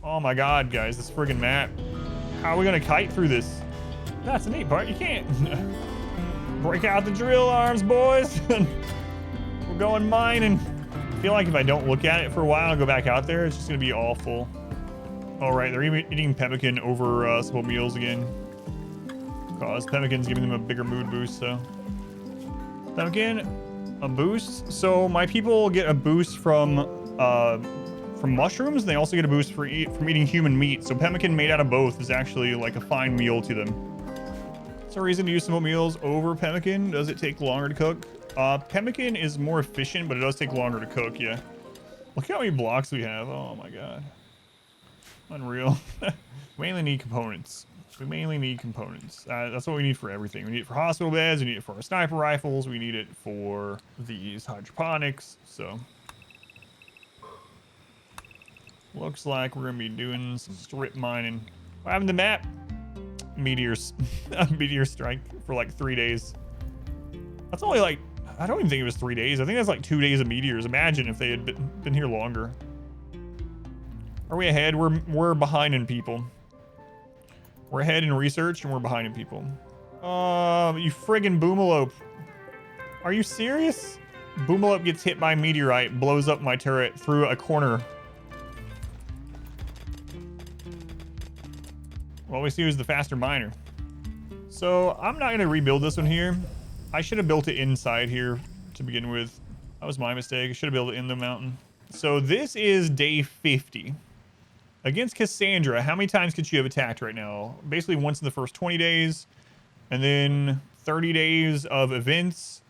Oh my god, guys, this friggin' map. How are we gonna kite through this? That's the neat part. You can't. Break out the drill arms, boys. We're going mining. I feel like if I don't look at it for a while and go back out there, it's just gonna be awful. All right, they're eating pemmican over simple meals again. Cause pemmican's giving them a bigger mood boost, so. Pemmican, a boost. So my people get a boost from mushrooms, and they also get a boost from eating human meat. So pemmican made out of both is actually like a fine meal to them. Is there a reason to use simple meals over pemmican? Does it take longer to cook? Pemmican is more efficient, but it does take longer to cook, yeah. Look how many blocks we have. Oh my god. Unreal. We mainly need components. We mainly need components. That's what we need for everything. We need it for hospital beds, we need it for our sniper rifles, we need it for these hydroponics, so. Looks like we're gonna be doing some strip mining. What happened to the map? Meteors. Meteor strike for like 3 days. That's only like, I don't even think it was 3 days. I think that's like 2 days of meteors. Imagine if they had been here longer. Are we ahead? We're behind in people. We're ahead in research and we're behind in people. You friggin' boomalope. Are you serious? Boomalope gets hit by a meteorite, blows up my turret through a corner. Well, we see who's the faster miner. So I'm not gonna rebuild this one here. I should have built it inside here to begin with. That was my mistake. I should have built it in the mountain. So this is day 50. Against Cassandra, how many times could she have attacked right now? Basically once in the first 20 days, and then 30 days of events.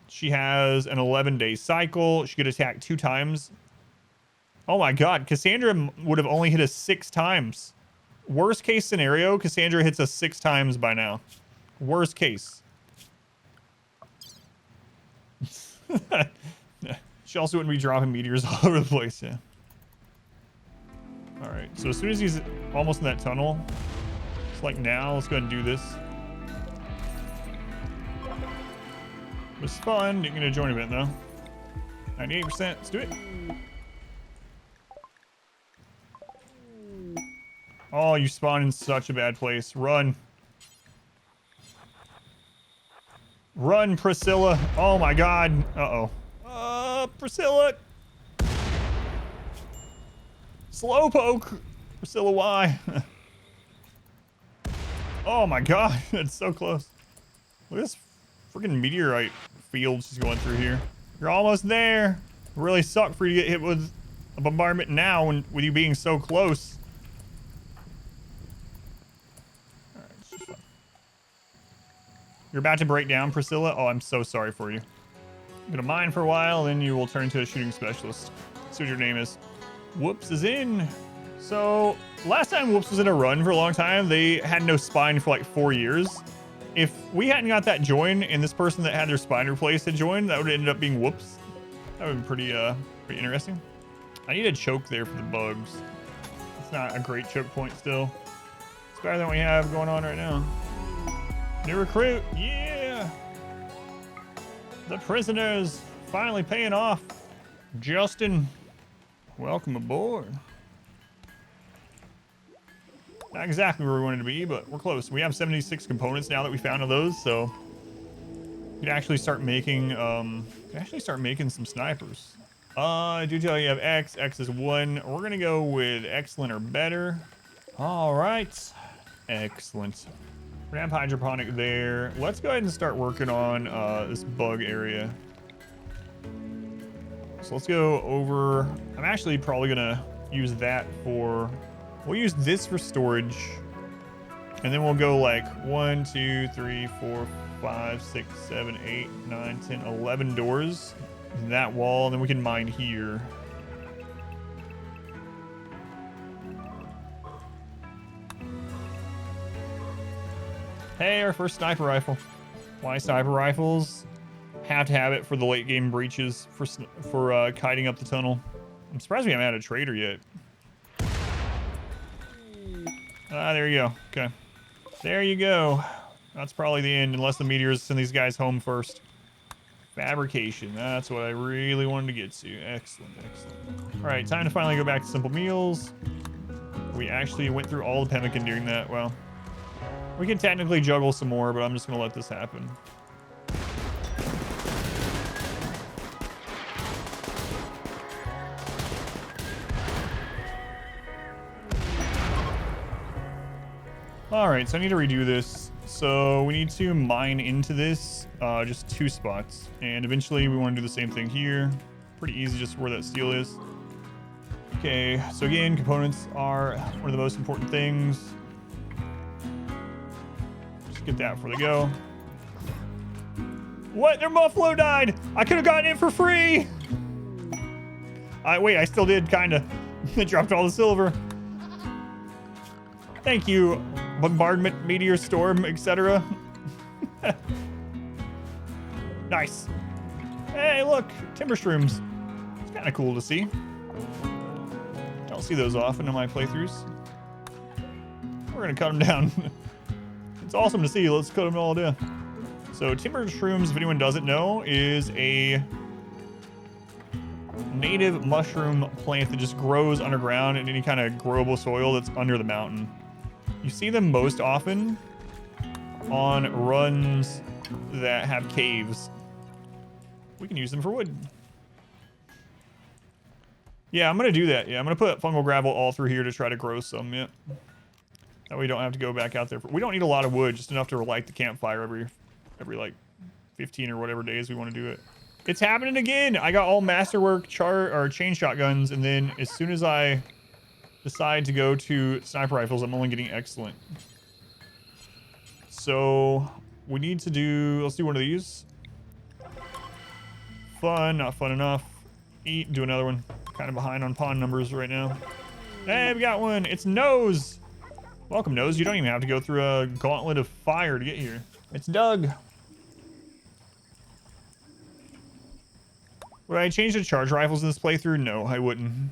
She has an 11-day cycle. She could attack 2 times. Oh my god, Cassandra would have only hit us 6 times. Worst case scenario, Cassandra hits us 6 times by now. Worst case. She also wouldn't be dropping meteors all over the place, yeah. All right, so as soon as he's almost in that tunnel, it's like now, let's go ahead and do this. It was fun. Didn't get a join event though. 98%, let's do it. Oh, you spawn in such a bad place. Run. Run, Priscilla. Oh my god. Uh-oh. Priscilla. Slowpoke. Priscilla, why? Oh my god, it's so close. Look at this freaking meteorite field she's going through here. You're almost there. It really sucked for you to get hit with a bombardment now with you being so close. Alright, it's just fun. You're about to break down, Priscilla? Oh, I'm so sorry for you. I'm gonna mine for a while, then you will turn into a shooting specialist. See what your name is. Whoops is in. So last time Whoops was in a run for a long time, they had no spine for like 4 years. If we hadn't got that join and this person that had their spine replaced had joined, that would have ended up being Whoops. That would have been pretty interesting. I need a choke there for the bugs. It's not a great choke point still. It's better than what we have going on right now. New recruit, yeah! The prisoners finally paying off. Justin, welcome aboard. Not exactly where we wanted to be, but we're close. We have 76 components now that we found of those, so we can actually start making some snipers. I do tell you have X is 1. We're gonna go with excellent or better. All right, excellent. We're gonna have hydroponic there. Let's go ahead and start working on this bug area. So let's go over. I'm actually probably gonna use that for. We'll use this for storage, and then we'll go like 1, 2, 3, 4, 5, 6, 7, 8, 9, 10, 11 doors in that wall, and then we can mine here. Hey, our first sniper rifle. Why sniper rifles? Have to have it for the late game breaches for kiting up the tunnel. I'm surprised we haven't had a trader yet. Ah, there you go. Okay. There you go. That's probably the end, unless the meteors send these guys home first. Fabrication. That's what I really wanted to get to. Excellent, excellent. All right, time to finally go back to simple meals. We actually went through all the Pemmican during that. Well, we can technically juggle some more, but I'm just gonna let this happen. All right, so I need to redo this. So we need to mine into this, just 2 spots. And eventually we want to do the same thing here. Pretty easy, just where that steel is. Okay, so again, components are one of the most important things. Just get that before they go. What? Their buffalo died! I could have gotten it for free! Wait, I still did, kinda. They dropped all the silver. Thank you, bombardment, meteor storm, etc. Nice. Hey, look, timber shrooms. It's kind of cool to see. I don't see those often in my playthroughs. We're gonna cut them down. It's awesome to see. Let's cut them all down. So timber shrooms, if anyone doesn't know, is a native mushroom plant that just grows underground in any kind of growable soil that's under the mountain. You see them most often on runs that have caves. We can use them for wood. Yeah, I'm going to do that. Yeah, I'm going to put fungal gravel all through here to try to grow some. Yeah. That way we don't have to go back out there. We don't need a lot of wood, just enough to light the campfire every like 15 or whatever days we want to do it. It's happening again. I got all masterwork chain shotguns, and then as soon as I decide to go to sniper rifles, I'm only getting excellent. So we need to do, let's do one of these. Fun, not fun enough. Eat, do another one. Kind of behind on pawn numbers right now. Hey, we got one. It's Nose. Welcome, Nose. You don't even have to go through a gauntlet of fire to get here. It's Doug. Would I change the charge rifles in this playthrough? No, I wouldn't.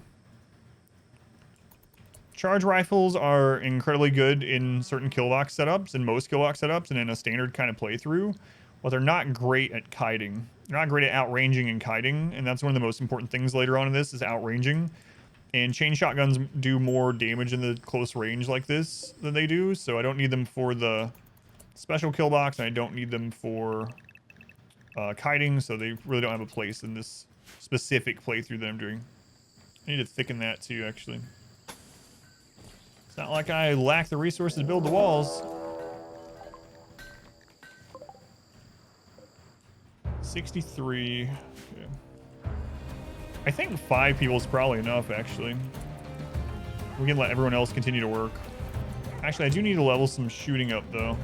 Charge rifles are incredibly good in certain killbox setups, in most killbox setups, and in a standard kind of playthrough. But they're not great at kiting. They're not great at outranging and kiting, and that's one of the most important things later on in this is outranging. And chain shotguns do more damage in the close range like this than they do, so I don't need them for the special killbox, and I don't need them for kiting, so they really don't have a place in this specific playthrough that I'm doing. I need to thicken that too, actually. It's not like I lack the resources to build the walls. 63. Okay. I think 5 people is probably enough, actually. We can let everyone else continue to work. Actually, I do need to level some shooting up, though.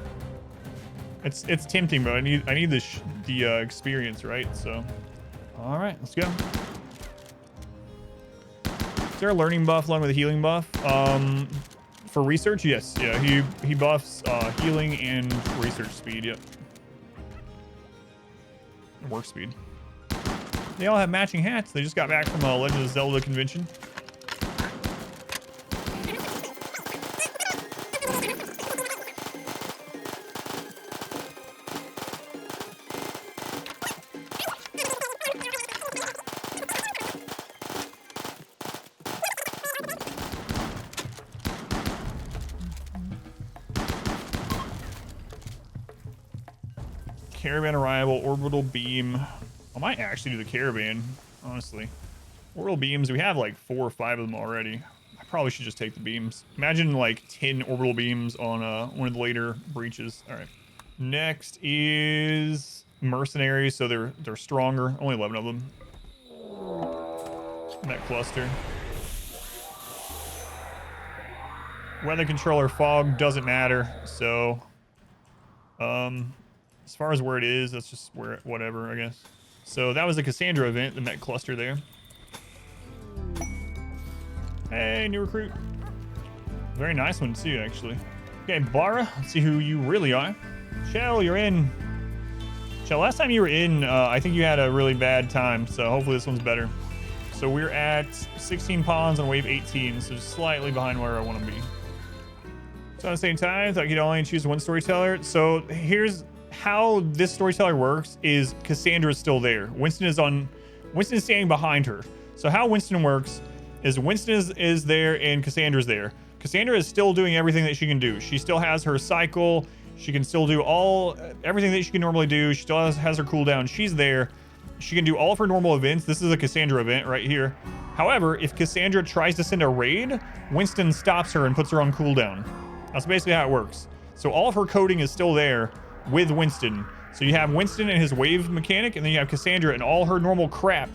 It's tempting, but I need the experience, right? So, all right, let's go. Is there a learning buff along with a healing buff? For research, yes, yeah. He buffs healing and research speed. Yep. Work speed. They all have matching hats. They just got back from a Legend of Zelda convention. Caravan arrival, orbital beam. I might actually do the caravan, honestly. Orbital beams, we have like 4 or 5 of them already. I probably should just take the beams. Imagine like 10 orbital beams on one of the later breaches. All right. Next is mercenaries, so they're stronger. Only 11 of them. Mech Cluster. Weather controller, fog, doesn't matter. So, as far as where it is, that's just where whatever, I guess. So that was the Cassandra event, the Mech Cluster there. Hey, new recruit. Very nice one too, actually. Okay, Bara, let's see who you really are. Shell, you're in. Shell, last time you were in, I think you had a really bad time, so hopefully this one's better. So we're at 16 pawns on wave 18, so just slightly behind where I want to be. So at the same time, I thought you'd only choose one storyteller. So here's how this storyteller works is Cassandra's still there. Winston is standing behind her. So how Winston works is Winston is there and Cassandra's there. Cassandra is still doing everything that she can do. She still has her cycle. She can still do everything that she can normally do. She still has her cooldown. She's there. She can do all of her normal events. This is a Cassandra event right here. However, if Cassandra tries to send a raid, Winston stops her and puts her on cooldown. That's basically how it works. So all of her coding is still there with Winston. So you have Winston and his wave mechanic, and then you have Cassandra and all her normal crap.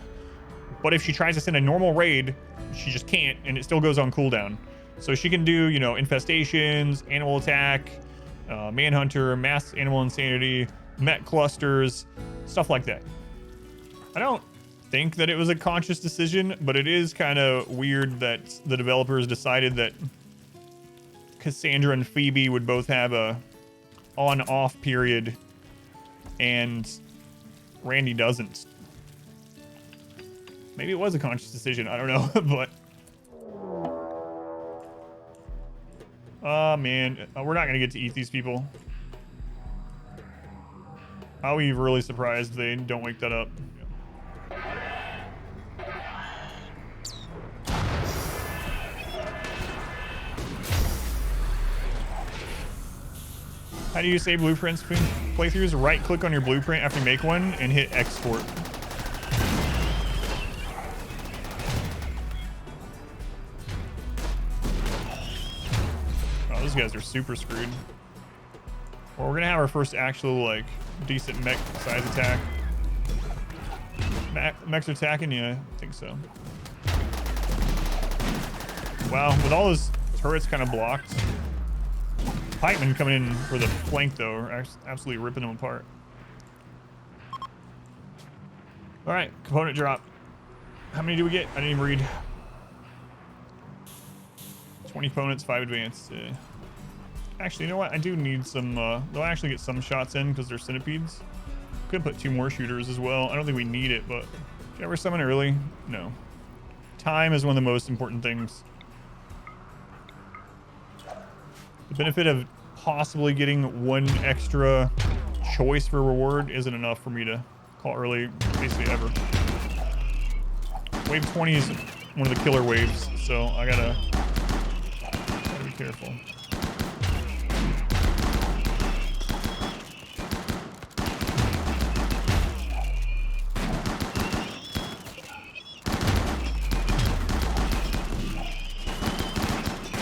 But if she tries to send a normal raid, she just can't, and it still goes on cooldown. So she can do, you know, infestations, animal attack, manhunter, mass animal insanity, mech clusters, stuff like that. I don't think that it was a conscious decision, but it is kind of weird that the developers decided that Cassandra and Phoebe would both have a on-off period and Randy doesn't. Maybe it was a conscious decision, I don't know. But oh man, we're not gonna get to eat these people. I'll be really surprised they don't wake that up. How do you save blueprints between playthroughs? Right click on your blueprint after you make one and hit export. Oh, those guys are super screwed. Well, we're gonna have our first actual, like, decent mech size attack. Mechs are attacking? Yeah, I think so. Wow, with all those turrets kind of blocked. Pikemen coming in for the flank, though, are absolutely ripping them apart. All right, component drop. How many do we get? I didn't even read. 20 components, 5 advanced. Actually, you know what? I do need some. They'll actually get some shots in because they're centipedes. Could put 2 more shooters as well. I don't think we need it, but should I ever summon early? No. Time is one of the most important things. The benefit of possibly getting 1 extra choice for reward isn't enough for me to call early, basically ever. Wave 20 is one of the killer waves, so I gotta be careful.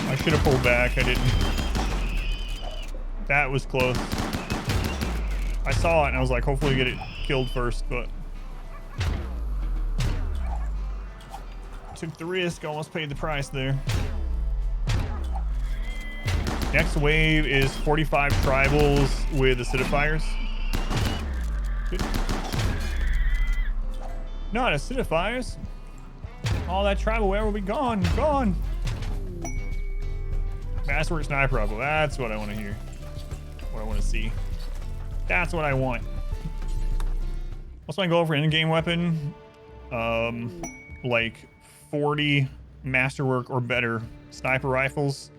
I should have pulled back, I didn't. That was close. I saw it and I was like, hopefully get it killed first, but took the risk, almost paid the price there. Next wave is 45 tribals with acidifiers. Not acidifiers. All that tribal ware will be gone, gone. Masterwork sniper rifle, that's what I want to hear. What I want to see. That's what I want. What's my goal for in-game weapon? Like 40 masterwork or better sniper rifles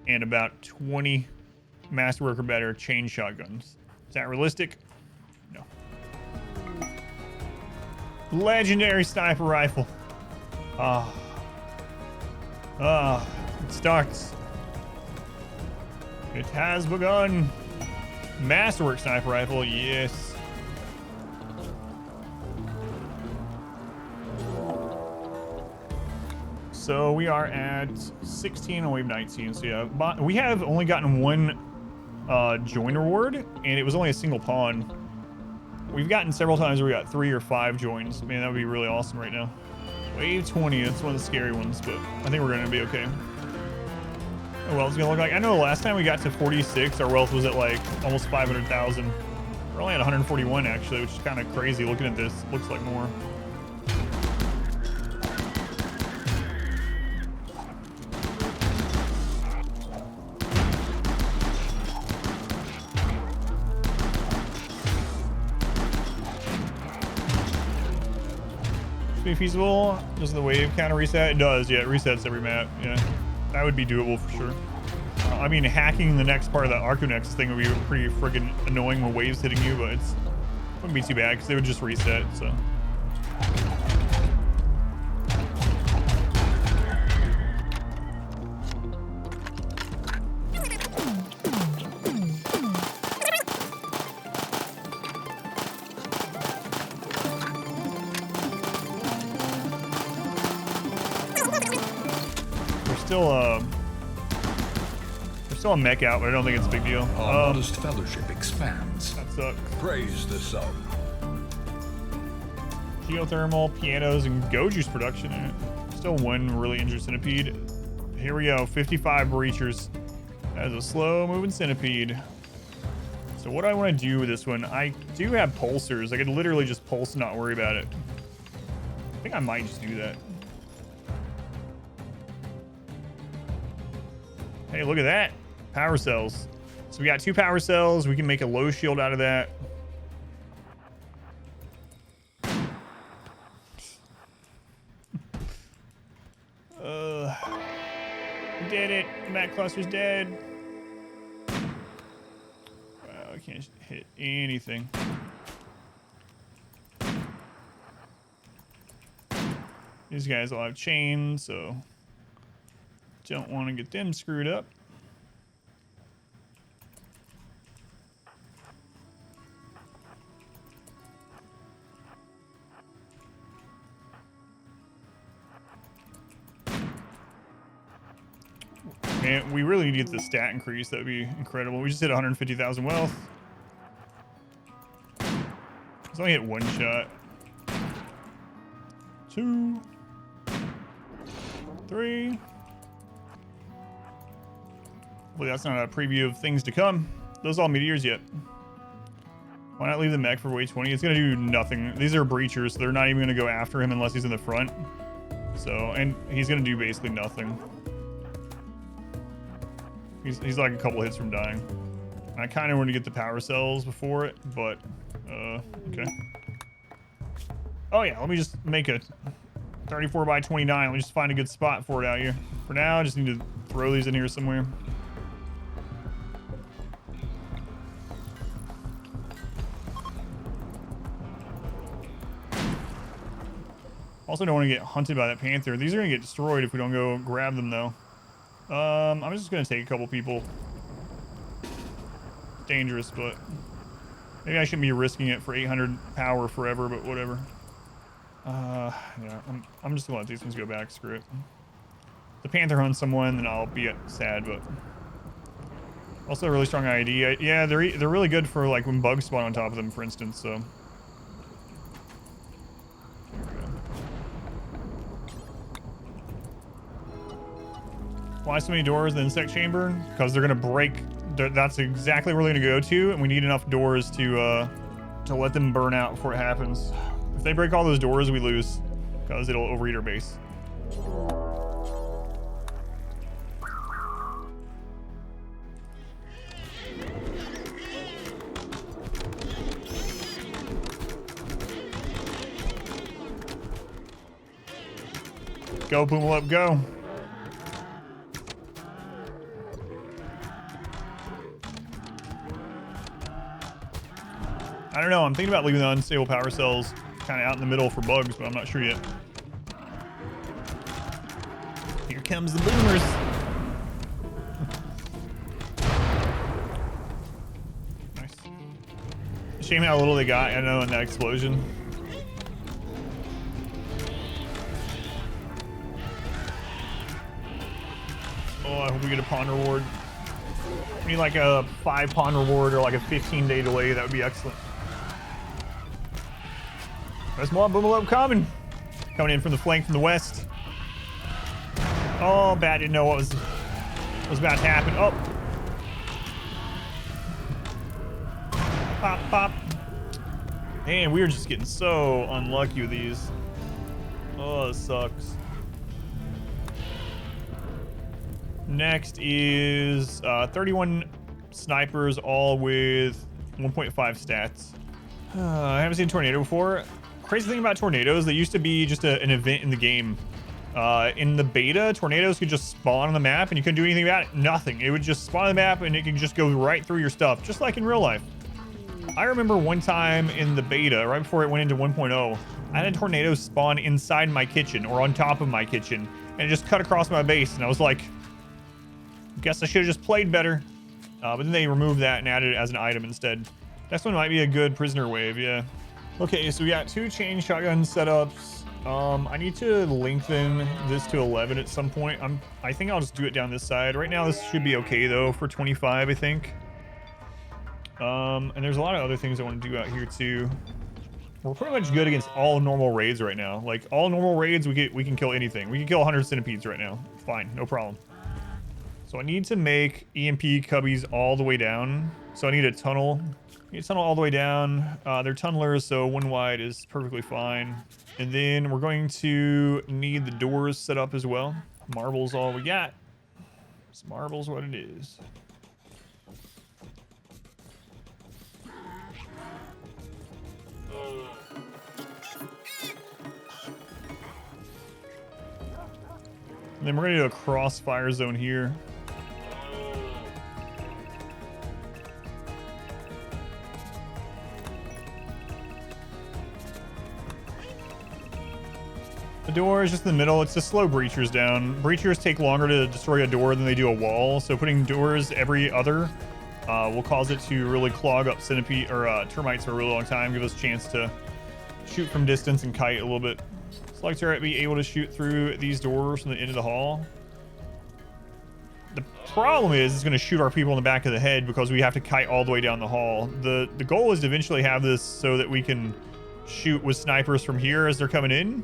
and about 20 masterwork or better chain shotguns. Is that realistic? No. Legendary sniper rifle. It starts. It has begun. Masterwork sniper rifle, yes. So we are at 16 on wave 19. So yeah, we have only gotten 1 join reward, and it was only a single pawn. We've gotten several times where we got 3 or 5 joins. Man, that would be really awesome right now. Wave 20, that's one of the scary ones, but I think we're gonna be okay. Oh, well, it's gonna look like. I know the last time we got to 46, our wealth was at like almost 500,000. We're only at 141 actually, which is kind of crazy. Looking at this, looks like more. Should be feasible. Does the wave counter reset? It does. Yeah, it resets every map. Yeah. That would be doable for sure. I mean, hacking the next part of that Arconex thing would be pretty friggin' annoying when waves hitting you, but it wouldn't be too bad because they would just reset, so. still a mech out, but I don't think it's a big deal. Our modest fellowship expands. That sucks. Praise the sun. Geothermal, pianos, and go juice production. Still one really interesting centipede. Here we go, 55 breachers. That is a slow moving centipede. So what do I want to do with this one? I do have pulsers. I could literally just pulse and not worry about it. I think I might just do that. Hey, look at that. Power cells. So we got 2 power cells. We can make a low shield out of that. We did it. The Mech Cluster's dead. Wow, I can't hit anything. These guys all have chains, so don't want to get them screwed up. And we really need the stat increase. That would be incredible. We just hit 150,000 wealth. It's only hit 1 shot. 2, 3. Well, that's not a preview of things to come. Those all meteors yet. Why not leave the mech for way 20? It's gonna do nothing. These are breachers, so they're not even gonna go after him unless he's in the front. So, and he's gonna do basically nothing. He's like a couple hits from dying. I kind of want to get the power cells before it, but okay. Oh yeah, let me just make a 34 by 29. Let me just find a good spot for it out here. For now, I just need to throw these in here somewhere. Also don't want to get hunted by that panther. These are gonna get destroyed if we don't go grab them though. I'm just gonna take a couple people. It's dangerous, but maybe I shouldn't be risking it for 800 power forever, but whatever. Yeah, I'm just gonna let these ones go back. Screw it. If the panther hunts someone, then I'll be sad, but also a really strong ID. Yeah, they're really good for like when bugs spawn on top of them, for instance. So. Why so many doors in the insect chamber? Because they're gonna break. That's exactly where they're gonna go to, and we need enough doors to let them burn out before it happens. If they break all those doors, we lose, because it'll overeat our base. Go, Boom Up, go. I don't know, I'm thinking about leaving the unstable power cells kind of out in the middle for bugs, but I'm not sure yet. Here comes the boomers. Nice. Shame how little they got, I know, in that explosion. Oh, I hope we get a pawn reward. We need like a 5 pawn reward or like a 15-day delay, that would be excellent. There's more Boomalop coming in from the flank from the west. Oh, Bat didn't know what was about to happen. Oh. Pop, pop. Man, we are just getting so unlucky with these. Oh, this sucks. Next is 31 snipers, all with 1.5 stats. I haven't seen a tornado before. Crazy thing about tornadoes, they used to be just an event in the game. In the beta, tornadoes could just spawn on the map and you couldn't do anything about it. Nothing. It would just spawn on the map and it could just go right through your stuff, just like in real life. I remember one time in the beta, right before it went into 1.0, I had a tornado spawn inside my kitchen or on top of my kitchen, and it just cut across my base, and I was like, guess I should have just played better. But then they removed that and added it as an item instead. Next one might be a good prisoner wave, yeah. Okay, so we got 2 chain shotgun setups. I need to lengthen this to 11 at some point. I think I'll just do it down this side. Right now, this should be okay though for 25, I think. And there's a lot of other things I want to do out here too. We're pretty much good against all normal raids right now. Like all normal raids, we can kill anything. We can kill 100 centipedes right now. Fine, no problem. So I need to make EMP cubbies all the way down. So I need a tunnel. I need a tunnel all the way down. They're tunnelers, so 1 wide is perfectly fine. And then we're going to need the doors set up as well. Marble's all we got. It's marble's what it is. And then we're gonna do a crossfire zone here. The door is just in the middle. It's to slow breachers down. Breachers take longer to destroy a door than they do a wall. So putting doors every other will cause it to really clog up centipede or termites for a really long time. Give us a chance to shoot from distance and kite a little bit. Select turret be able to shoot through these doors from the end of the hall. The problem is it's going to shoot our people in the back of the head because we have to kite all the way down the hall. The goal is to eventually have this so that we can shoot with snipers from here as they're coming in.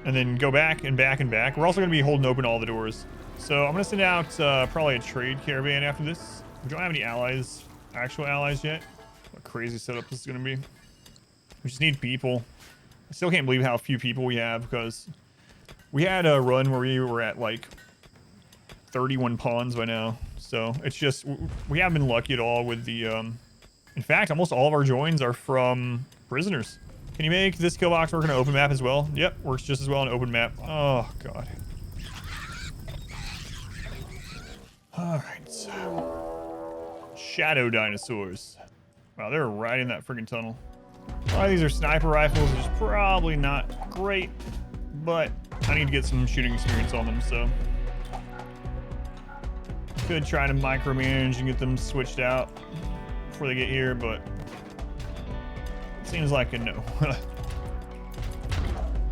And then go back and back and back. We're also going to be holding open all the doors. So I'm going to send out probably a trade caravan after this. We don't have any allies, actual allies yet. What a crazy setup this is going to be. We just need people. I still can't believe how few people we have because we had a run where we were at like 31 pawns by now. So it's just, we haven't been lucky at all with the, in fact, almost all of our joins are from prisoners. Can you make this kill box work in an open map as well? Yep, works just as well on an open map. Oh, God. All right. Shadow dinosaurs. Wow, they're right in that freaking tunnel. A lot of these are sniper rifles, which is probably not great, but I need to get some shooting experience on them, so. Could try to micromanage and get them switched out before they get here, but seems like a no.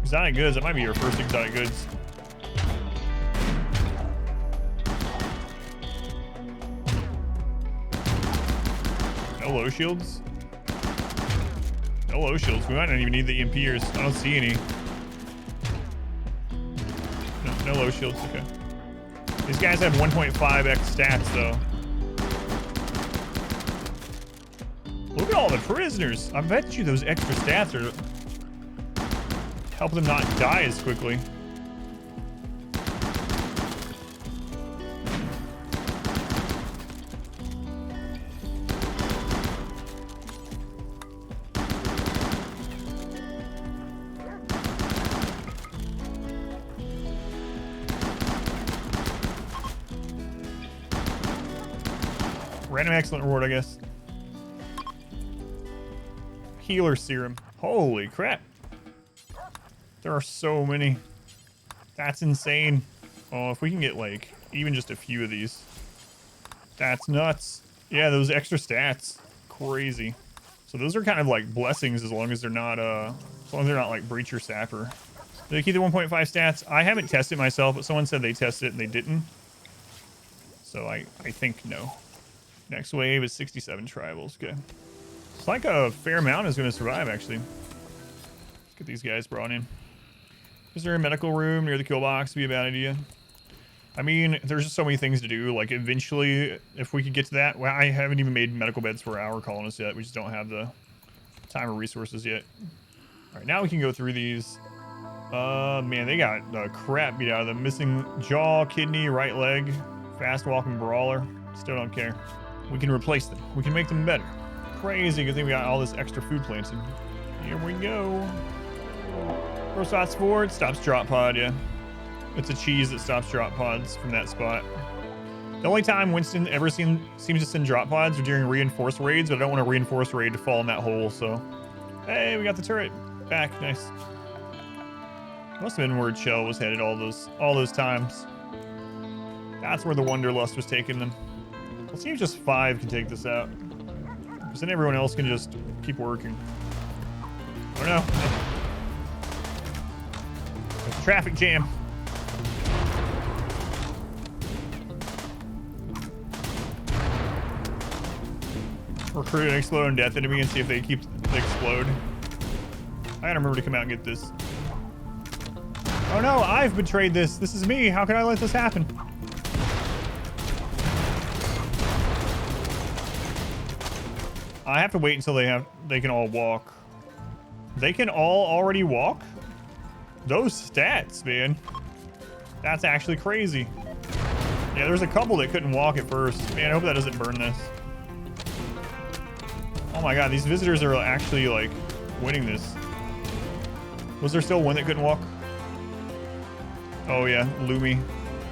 Exotic goods, that might be your first exotic goods. No low shields? No low shields. We might not even need the EMPers. I don't see any. No low shields, okay. These guys have 1.5x stats though. Look at all the prisoners. I bet you those extra stats are helping them not die as quickly. Random excellent reward, I guess. Healer serum. Holy crap. There are so many. That's insane. Oh, if we can get like even just a few of these. That's nuts. Yeah, those extra stats. Crazy. So those are kind of like blessings as long as they're not like breach or sapper. Do they keep the 1.5 stats? I haven't tested myself, but someone said they tested it and they didn't. So I think no. Next wave is 67 tribals. Okay. It's like a fair amount is going to survive, actually. Let's get these guys brought in. Is there a medical room near the kill box? Be a bad idea. I mean, there's just so many things to do. Like, eventually, if we could get to that... Well, I haven't even made medical beds for our colonists yet. We just don't have the time or resources yet. All right, now we can go through these. Man, they got the crap beat out of them. Missing jaw, kidney, right leg, fast walking brawler. Still don't care. We can replace them. We can make them better. Crazy good thing we got all this extra food planted. Here we go. Pro spots forward, stops drop pod, yeah. It's a cheese that stops drop pods from that spot. The only time Winston ever seems to send drop pods are during reinforced raids, but I don't want a reinforced raid to fall in that hole, so. Hey, we got the turret back, nice. Must have been where Chell was headed all those times. That's where the Wanderlust was taking them. Let's see if just 5 can take this out. Because then everyone else can just keep working. I don't know. traffic jam. Recruit an explode and death enemy and see if they keep they explode. I gotta remember to come out and get this. Oh no, I've betrayed this. This is me. How can I let this happen? I have to wait until they can all walk. They can all already walk? Those stats, man. That's actually crazy. Yeah, there's a couple that couldn't walk at first. Man, I hope that doesn't burn this. Oh my god, these visitors are actually like winning this. Was there still one that couldn't walk? Oh yeah, Lumi.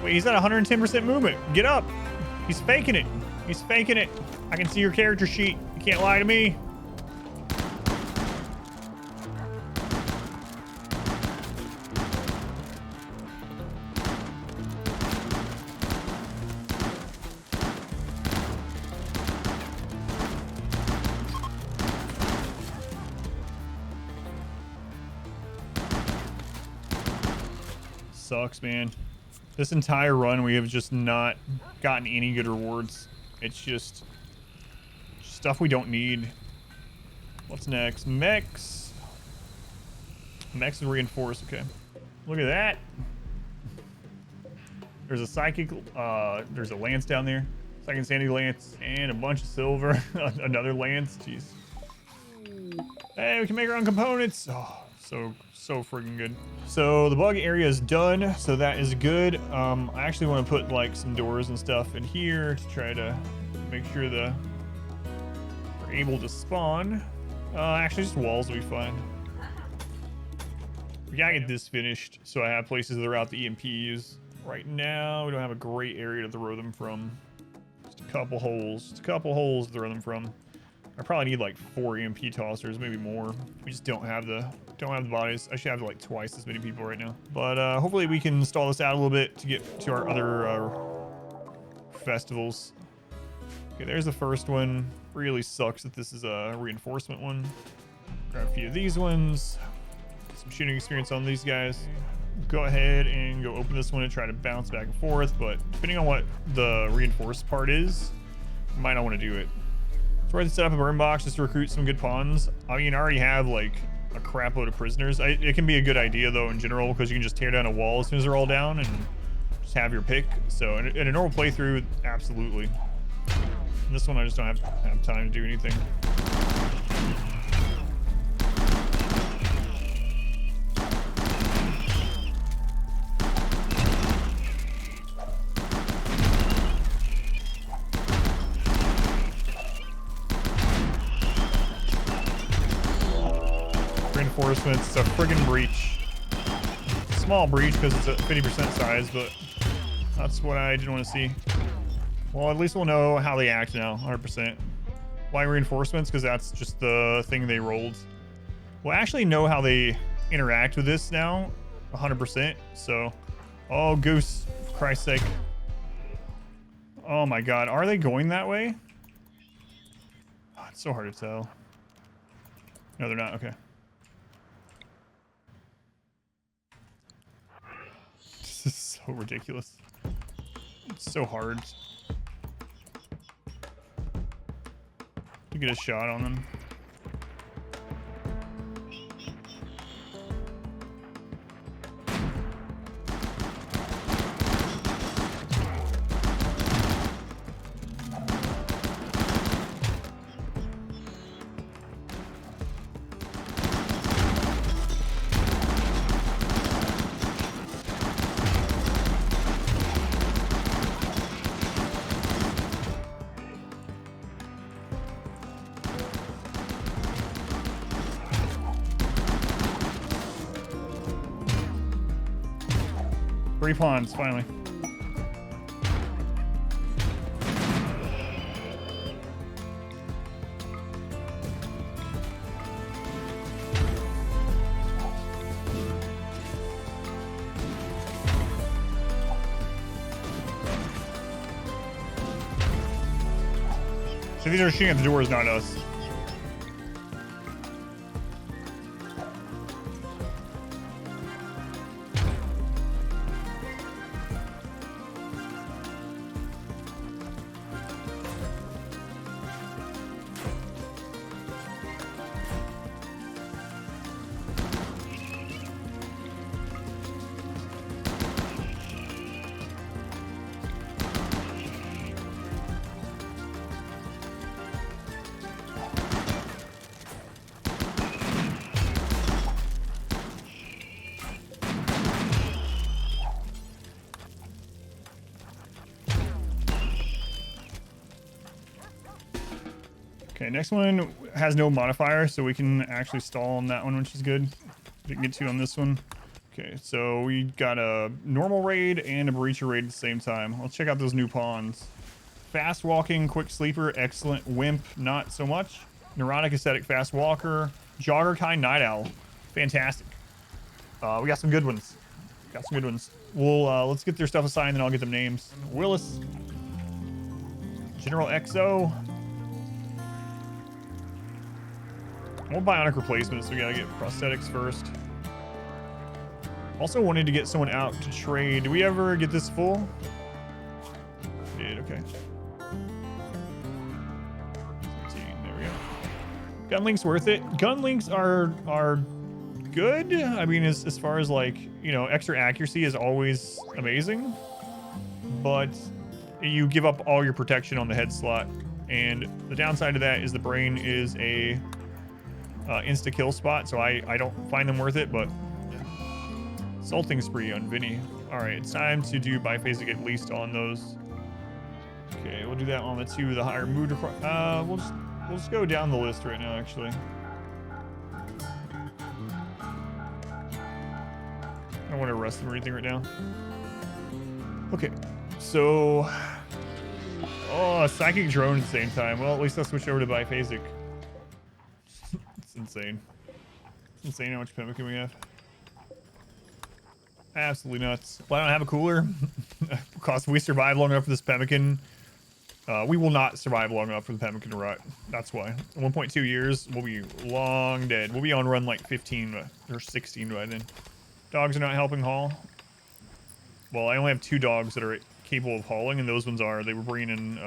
Wait, he's at 110% movement. Get up. He's faking it. He's faking it. I can see your character sheet. You can't lie to me. Sucks, man. This entire run we have just not gotten any good rewards. It's just stuff we don't need. What's next? Mechs. Mechs is reinforced. Okay, look at that. There's a psychic, there's a lance down there, second sandy lance, and a bunch of silver. Another lance. Jeez. Hey, we can make our own components. Oh, so friggin' good. So the bug area is done, so that is good. I actually want to put like some doors and stuff in here to try to make sure we're able to spawn. Actually, just walls will be fine. We gotta get this finished so I have places that are out the EMPs. Right now, we don't have a great area to throw them from. Just a couple holes. Just a couple holes to throw them from. I probably need like 4 EMP tossers, maybe more. We just don't have the bodies. I should have like twice as many people right now. But hopefully we can stall this out a little bit to get to our other festivals. Okay, there's the first one. Really sucks that this is a reinforcement one. Grab a few of these ones. Get some shooting experience on these guys. Go ahead and go open this one and try to bounce back and forth. But depending on what the reinforced part is, you might not want to do it. So we're going to set up a burn box just to recruit some good pawns. I mean, I already have like a crap load of prisoners. It can be a good idea though in general because you can just tear down a wall as soon as they're all down and just have your pick. So in a normal playthrough, absolutely. In this one, I just don't have time to do anything. Reinforcements, it's a friggin' breach. Small breach because it's a 50% size, but that's what I didn't want to see. Well, at least we'll know how they act now, 100%. Why reinforcements? Because that's just the thing they rolled. We'll actually know how they interact with this now, 100%. So, oh, Goose, for Christ's sake. Oh my God, are they going that way? Oh, it's so hard to tell. No, they're not, okay. This is so ridiculous. It's so hard to get a shot on them. Three pawns, finally. So these are shooting at the doors, not us. Okay, next one has no modifier, so we can actually stall on that one, which is good. We can get to on this one. Okay, so we got a normal raid and a breacher raid at the same time. Let's check out those new pawns. Fast walking, quick sleeper, excellent. Wimp, not so much. Neurotic, ascetic, fast walker. Jogger, kind, night owl. Fantastic. We got some good ones. We'll let's get their stuff assigned, then I'll get them names. Willis. General XO. More bionic replacements, so we gotta get prosthetics first. Also wanted to get someone out to trade. Do we ever get this full? We did, okay. 17, there we go. Gunlink's worth it. Gunlinks are good. I mean, as far as like, you know, extra accuracy is always amazing. But you give up all your protection on the head slot. And the downside of that is the brain is a insta-kill spot, so I don't find them worth it, but Salting spree on Vinny. Alright, it's time to do biphasic at least on those. Okay, we'll do that on the two of the higher mood we'll just go down the list right now, actually. I don't want to rest them or anything right now. Okay, so... Oh, a psychic drone at the same time. Well, at least I'll switch over to biphasic. It's insane. It's insane how much Pemmican we have. Absolutely nuts. Well, I don't have a cooler. Because we survive long enough for this Pemmican. We will not survive long enough for the Pemmican to rot. That's why. 1.2 years, we'll be long dead. We'll be on run like 15 or 16 by then. Dogs are not helping haul. Well, I only have 2 dogs that are capable of hauling, and those ones are. They were bringing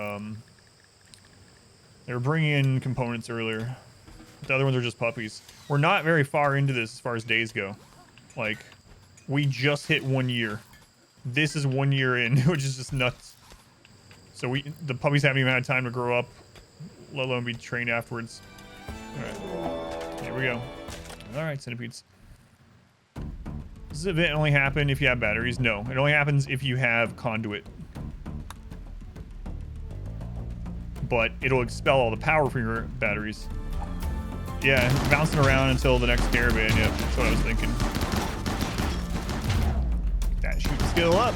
in components earlier. The other ones are just puppies. We're not very far into this as far as days go. Like, we just hit 1 year. This is 1 year in, which is just nuts. So the puppies haven't even had time to grow up, let alone be trained afterwards. Alright, here we go. Alright, centipedes. Does this event only happen if you have batteries? No, it only happens if you have conduit. But it'll expel all the power from your batteries. Yeah, bouncing around until the next caravan. Yep, that's what I was thinking. That shooting skill up.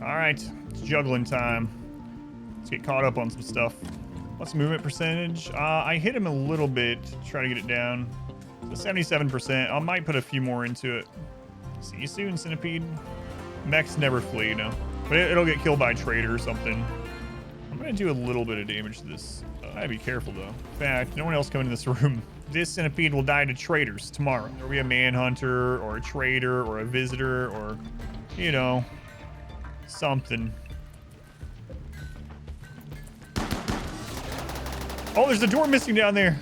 Alright, it's juggling time. Let's get caught up on some stuff. What's movement percentage? I hit him a little bit to try to get it down. So 77%. I might put a few more into it. See you soon, Centipede. Mechs never flee, no. But it'll get killed by a trader or something. I'm gonna do a little bit of damage to this. I gotta be careful, though. In fact, no one else coming in this room. This Centipede will die to traders tomorrow. There'll be a manhunter, or a trader, or a visitor, or, you know... something. Oh, there's a door missing down there.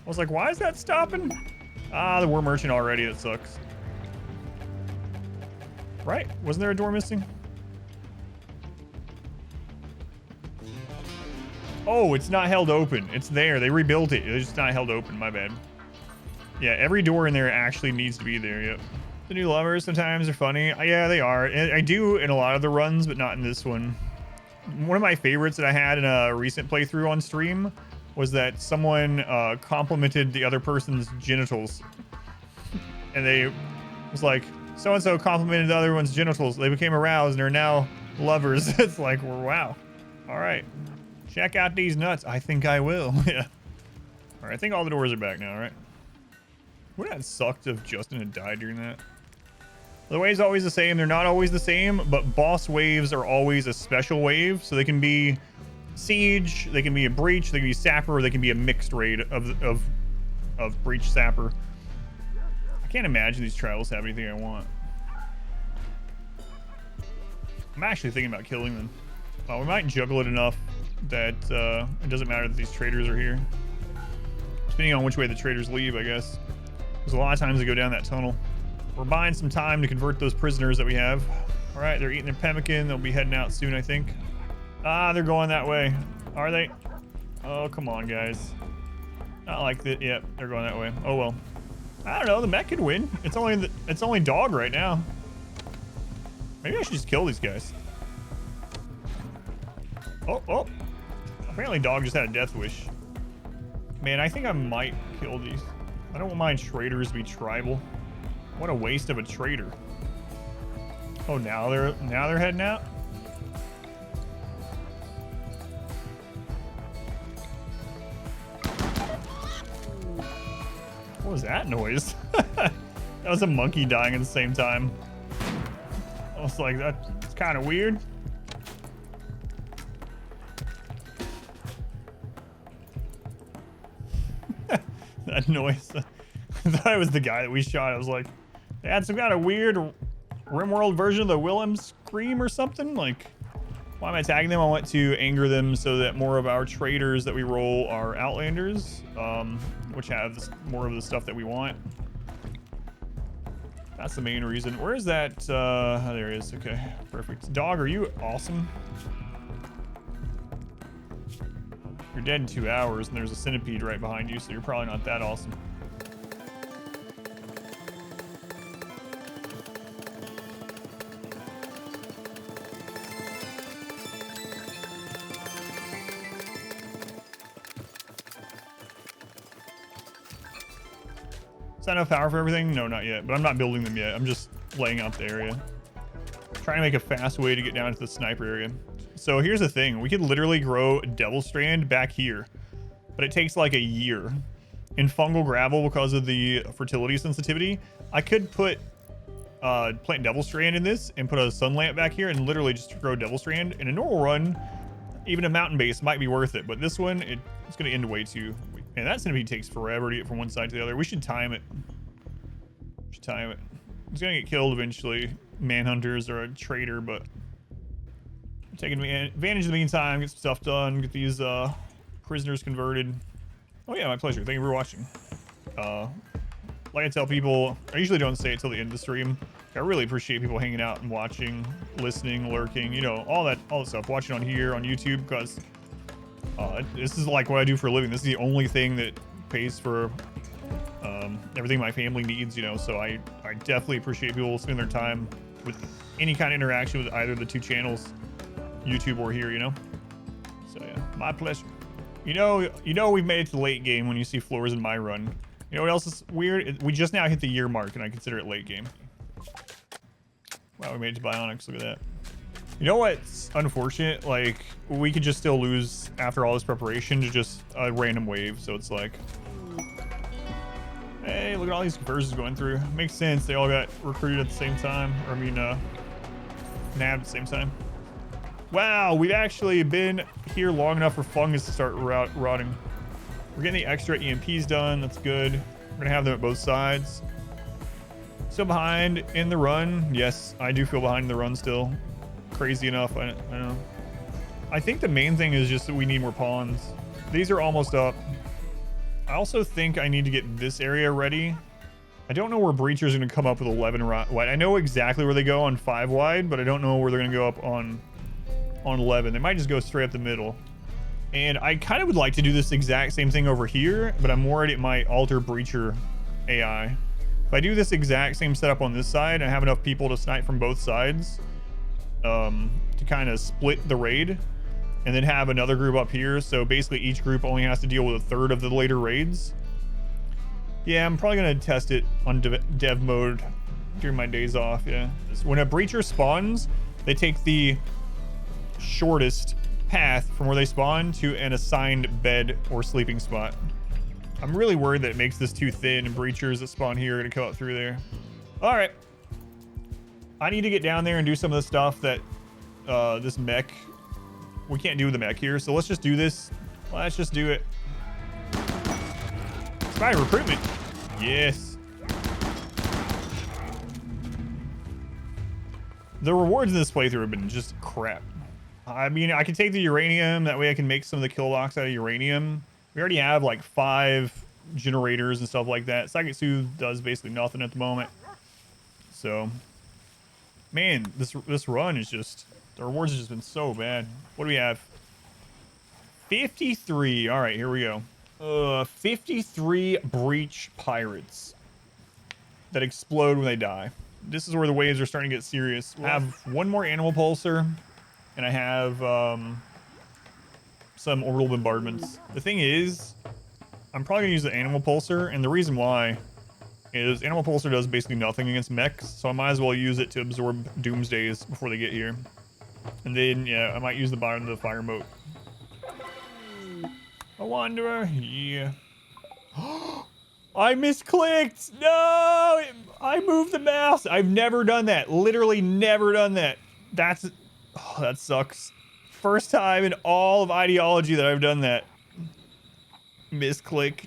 I was like, why is that stopping? Ah, the war merchant already. That sucks. Right? Wasn't there a door missing? Oh, it's not held open. It's there. They rebuilt it. It's just not held open. My bad. Yeah, every door in there actually needs to be there, yep. The new lovers sometimes are funny. Yeah, they are. I do in a lot of the runs, but not in this one. One of my favorites that I had in a recent playthrough on stream was that someone complimented the other person's genitals. And they was like, so-and-so complimented the other one's genitals. They became aroused and are now lovers. It's like, well, wow. All right. Check out these nuts. I think I will. Yeah. All right, I think all the doors are back now, all right? Wouldn't that sucked if Justin had died during that? The wave's always the same. They're not always the same, but boss waves are always a special wave. So they can be siege, they can be a breach, they can be sapper, or they can be a mixed raid of breach sapper. I can't imagine these trials have anything I want. I'm actually thinking about killing them. We might juggle it enough that it doesn't matter that these traders are here. Depending on which way the traders leave, I guess. There's a lot of times they go down that tunnel. We're buying some time to convert those prisoners that we have. All right, they're eating their pemmican. They'll be heading out soon, I think. Ah, they're going that way. Are they? Oh, come on, guys. Not like that. Yep, they're going that way. Oh well. I don't know. The mech could win. It's only dog right now. Maybe I should just kill these guys. Oh. Apparently dog just had a death wish. Man, I think I might kill these. I don't mind traders to be tribal. What a waste of a trader. Oh, now they're heading out? What was that noise? That was a monkey dying at the same time. I was like, that's kind of weird. That noise. I thought it was the guy that we shot. I was like, they had some kind of weird RimWorld version of the Willem scream or something. Like, why am I tagging them? I want to anger them so that more of our traders that we roll are Outlanders, which have more of the stuff that we want. That's the main reason. Where is that? There it is. Okay, perfect. Dog, are you awesome? You're dead in 2 hours, and there's a centipede right behind you, so you're probably not that awesome. Is that enough power for everything? No, not yet, but I'm not building them yet. I'm just laying out the area. Trying to make a fast way to get down to the sniper area. So here's the thing. We could literally grow Devil Strand back here, but it takes like a year. In fungal gravel, because of the fertility sensitivity, I could put plant Devil Strand in this and put a sun lamp back here and literally just grow Devil Strand. In a normal run, even a mountain base might be worth it, but this one, it's going to end way too. And that centipede takes forever to get from one side to the other. We should time it. It's going to get killed eventually. Manhunters or a trader, but taking advantage of the meantime, get some stuff done, get these prisoners converted. Oh yeah, my pleasure. Thank you for watching. Like I tell people, I usually don't say it till the end of the stream. I really appreciate people hanging out and watching, listening, lurking, you know, all that stuff. Watching on here on YouTube, because this is like what I do for a living. This is the only thing that pays for everything my family needs, you know. So I definitely appreciate people spending their time with any kind of interaction with either of the two channels, YouTube or here, you know. So yeah, my pleasure. You know we've made it to the late game when you see floors in my run. You know what else is weird? We just now hit the year mark and I consider it late game. Wow, we made it to Bionics. Look at that. You know what's unfortunate? Like, we could just still lose after all this preparation to just a random wave. So it's like, hey, look at all these conversions going through. Makes sense. They all got recruited at the same time. Or I mean, nabbed at the same time. Wow, we've actually been here long enough for fungus to start rotting. We're getting the extra EMPs done. That's good. We're gonna have them at both sides. Still behind in the run. Yes, I do feel behind in the run still. Crazy enough. I don't know. I think the main thing is just that we need more pawns. These are almost up. I also think I need to get this area ready. I don't know where breachers are going to come up with 11 wide. I know exactly where they go on 5 wide, but I don't know where they're going to go up on 11. They might just go straight up the middle. And I kind of would like to do this exact same thing over here, but I'm worried it might alter breacher AI. If I do this exact same setup on this side, I have enough people to snipe from both sides to kind of split the raid, and then have another group up here. So basically each group only has to deal with a third of the later raids. Yeah, I'm probably going to test it on dev mode during my days off. Yeah. When a breacher spawns, they take the shortest path from where they spawn to an assigned bed or sleeping spot. I'm really worried that it makes this too thin and breachers that spawn here are going to come up through there. All right. I need to get down there and do some of the stuff that this mech, we can't do with the mech here. So let's just do this. Let's just do it. Spy recruitment. Yes. The rewards in this playthrough have been just crap. I mean, I can take the uranium. That way I can make some of the kill box out of uranium. We already have like 5 generators and stuff like that. Saketsu does basically nothing at the moment. So, man, this run is just, the rewards have just been so bad. What do we have? 53. All right, here we go. 53 breach pirates that explode when they die. This is where the waves are starting to get serious. I have 1 more animal pulsar, and I have some orbital bombardments. The thing is, I'm probably gonna use the animal pulsar, and the reason why is animal pulsar does basically nothing against mechs, so I might as well use it to absorb doomsdays before they get here. And then, yeah, I might use the bottom of the fire moat. A wanderer, yeah. I misclicked! No! I moved the mouse! I've never done that. Literally never done that. That's... Oh, that sucks. First time in all of ideology that I've done that. Misclick.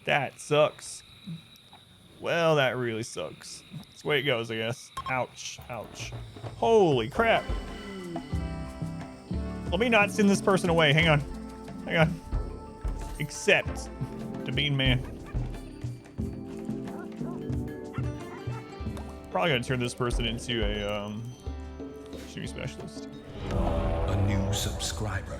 That sucks. Well, that really sucks. That's the way it goes, I guess. Ouch. Ouch. Holy crap. Let me not send this person away. Hang on. Hang on. Accept. To Bean Man. Probably gonna turn this person into a shooting specialist. A new subscriber.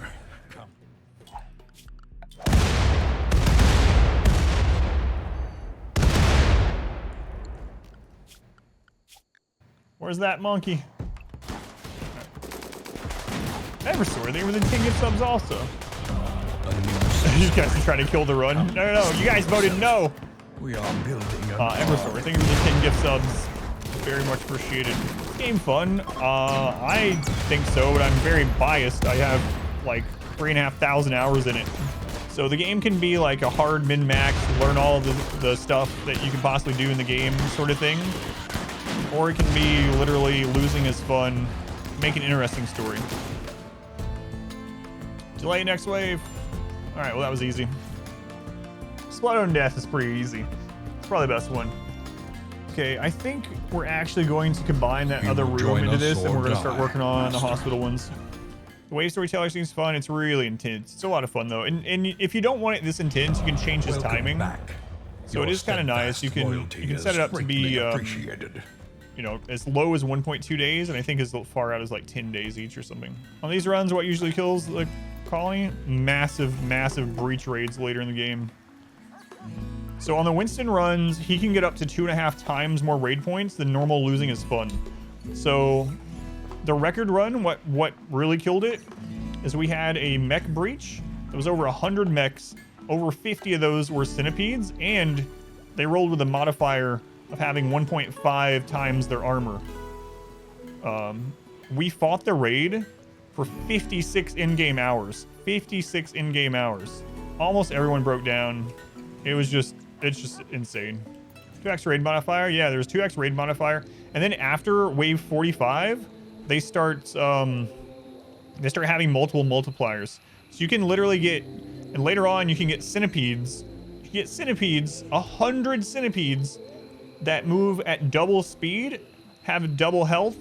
Where's that monkey? Eversword, they were the 10 gift subs also. You guys are trying to kill the run. No, you guys voted no. We are building a Eversword, thank you for the 10 gift subs. Very much appreciated. Game fun. I think so, but I'm very biased. I have like 3,500 hours in it. So the game can be like a hard min-max, learn all the stuff that you can possibly do in the game sort of thing. Or it can be literally losing is fun, make an interesting story. Delay next wave. All right, well that was easy. Splatter Death is pretty easy. It's probably the best one. Okay, I think we're actually going to combine that other room into this, and we're going to start working on the hospital ones. The wave storyteller seems fun. It's really intense. It's a lot of fun though, and if you don't want it this intense, you can change his timing. So it is kind of nice. You can set it up to be you know, as low as 1.2 days, and I think as far out as like 10 days each or something. On these runs, what usually kills the colony? Massive breach raids later in the game. So on the Winston runs, he can get up to 2.5 times more raid points than normal losing is fun. So the record run, what really killed it is we had a mech breach. It was over 100 mechs. Over 50 of those were centipedes, and they rolled with a modifier of having 1.5 times their armor. We fought the raid for 56 in-game hours. 56 in-game hours. Almost everyone broke down. It's just insane. 2x raid modifier, yeah, there's 2x raid modifier. And then after wave 45, they start having multiple multipliers. So you can literally get, and later on you can get centipedes. You get centipedes, 100 centipedes that move at double speed, have double health,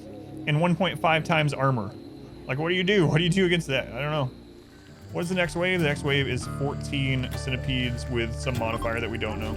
and 1.5 times armor. Like, what do you do? What do you do against that? I don't know. What is the next wave? The next wave is 14 centipedes with some modifier that we don't know.